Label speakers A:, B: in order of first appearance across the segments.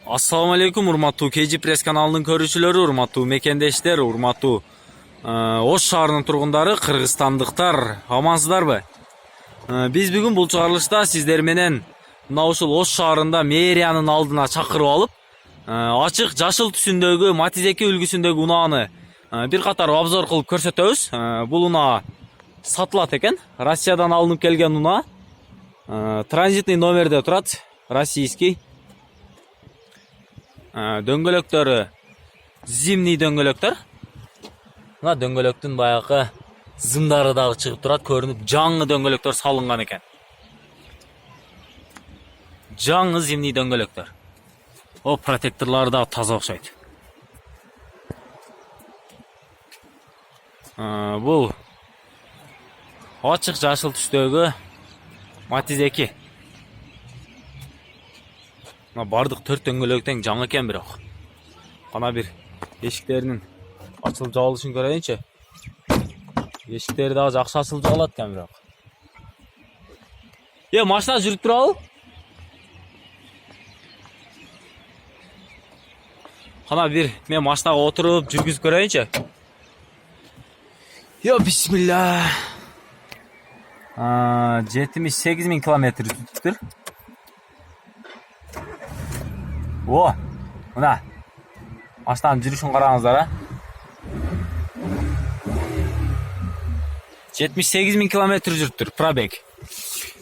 A: Assalamu alaikum urmаттуу KG Press kanalынын көрүүчүлөрү, урматтуу мекендештер, урматтуу Ош шаарынын тургундары, кыргызстандыктар, амансыздарбы? Биз бүгүн бул чыгарылышта сиздер менен мына ушул Ош шаарында мэриянын алдына чакырып алып, ачык жашыл түсүндөгү Matiz 2 үлгүсүндөгү унааны бир катар обзор кылып көрсөтөбүз. Бул унаа сатылат экен. Россиядан алынып келген унаа. Транзитный номерде турат, российский. Дөңгөлөктөрү зимний дөңгөлөктөр. Мына дөңгөлөктүн баягы зымдары дагы чыгып турат, көрүнүп, жаңы дөңгөлөктөр салынган экен. Жаңы зимний дөңгөлөктөр. О, протекторлары да таза окшойт. Бул ачык жашыл түстөгү Matiz 2. Бардык 4 дөңгөлөк тең жаңы экен бирок. Кана бир эшиктеринин ачылып жабылышын көрөйүнчү. Эшиктери дагы жакшы ачылып жабылат экен бирок. Машина жүрүп турабы? Кана бир мен машинага отуруп жүргүзүп көрөйүнчү. Бисмилlah. 78.000 километр жүрүптүр. Мына машинанын жүрүшүн караңыздар. 78.000 километр жүрүптүр, пробег.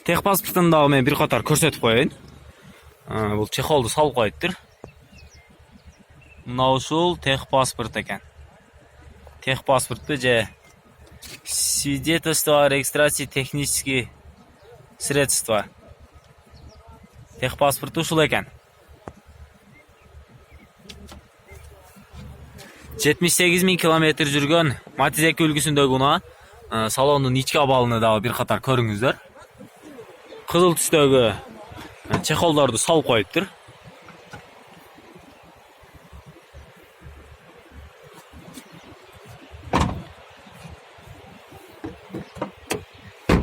A: Техпаспортун дагы мен бир катар көрсөтүп коеюн. Бул чехолду салып коюптур. Мына ушул техпаспорт экен. Техпаспортту же свидетельство о регистрации технических средств. Техпаспорт ушул экен. 78.000 километр жүргөн Matiz 2 үлгүсүндөгү унаа. Салондун ички абалыны дагы бир катар көрүңүздөр. Кызыл түстөгү чехолдорду салып коюптур.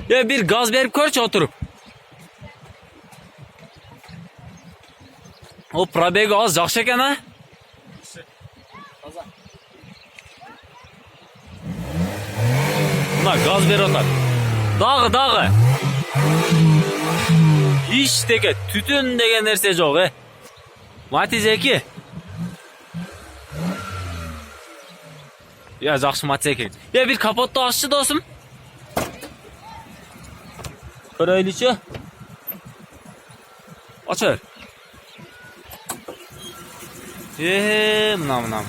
A: Бир газ берип көрчү отуруп. О, пробеги аз жакшы экен, а? Мына газ берип атат. Дагы. Иштеке, түтүн деген нерсе жок, Matiz 2. Жакшы Matiz 2. Бир капотту аччы досум. Көрөйлүчү. Ачыр. Мына.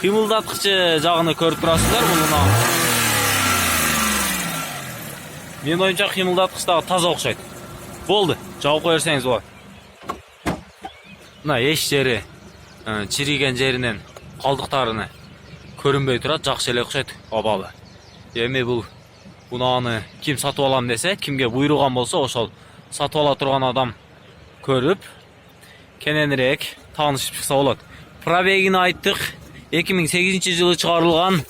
A: Кыймылдаткычы жагыны көрүп турасыздар, бул унаа. Мен оюнча кыймылдаткыч дагы таза окшойт. Болду, жабып кое берсеңиз болот. Мына эч жери чириген жеринен калдыктарыны көрүнбөй турат, жакшы эле окшойт абалы. Эми бул унааны ким сатып алам десе, кимге буйруган болсо, ошол сатып ала турган адам көрүп, кененирээк таанышып чыкса болот. Пробегин айттык. 2008-жылы чыгарылган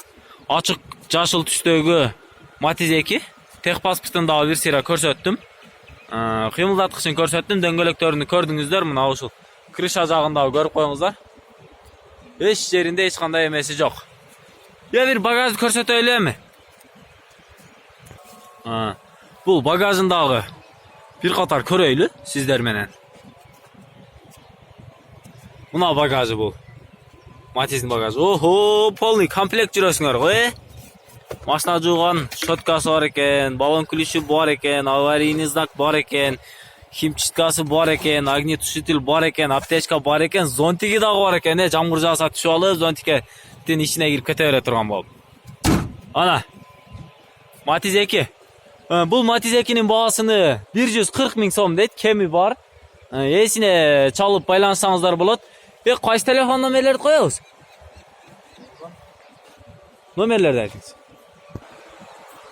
A: ачык жашыл түстөгү Matiz 2. Техпаспортун дагы бир сыйра көрсөттүм. Кыймылдаткычын көрсөттүм, дөңгөлөктөрүнү көрдүңүздөр. Мына ушул крыша жагында көрүп коюңуздар. Эч жеринде эч кандай эмеси жок. Бир багажды көрсөтөйлү эми. Бул багажын дагы бир катар көрөйлү сиздер менен. Мына багажы бул. Матиздин багажы. Полный комплект жүрөсүңөр го, Машина жууган щеткасы бар экен, баллон ключу бар экен, аварийный знак бар экен, химчисткасы бар экен, огнетушитель бар экен, аптечка бар экен, зонтиги дагы бар экен, жамгыр жааса түшүп алып, зонтиктин ичине кирип кете бере турган болуп. Ана Matiz 2. Бул Matiz 2'nin баасыны 140.000 сом дейт, кеми бар. Эсине чалып байланышсаңыздар болот. Кайсы телефон номерлерди коебуз? Номерлерди айтыңыз.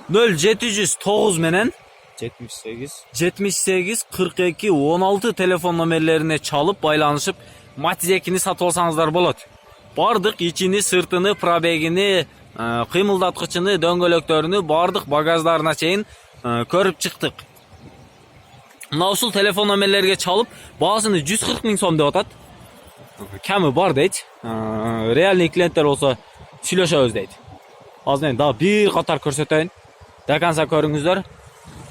A: 0709 менен 78 42 16 телефон номерлерине чалып байланышып Matiz 2'ni сатып алсаңыздар болот. Бардык ичини, сыртыны, пробегини, кыймылдаткычыны, дөңгөлөктөрүнү, бардык багаждарына чейин көрүп чыктык. Мына ушул телефон номерлерге чалып, баасыны 140.000 сом деп атат. Kemi var deydi. Reallik klientler olsa süйлөшөбүз deydi. Azın endi daha bir qatar көрсөтөйүn. Dekansa көрүңүздөр.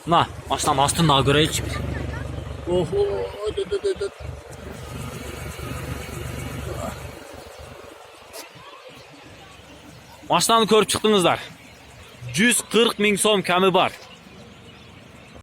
A: Mına maşınanın astını daha göreyikçi bir. Maşınanı көрүp çıktınızlar. 140 000 so'm kemi var.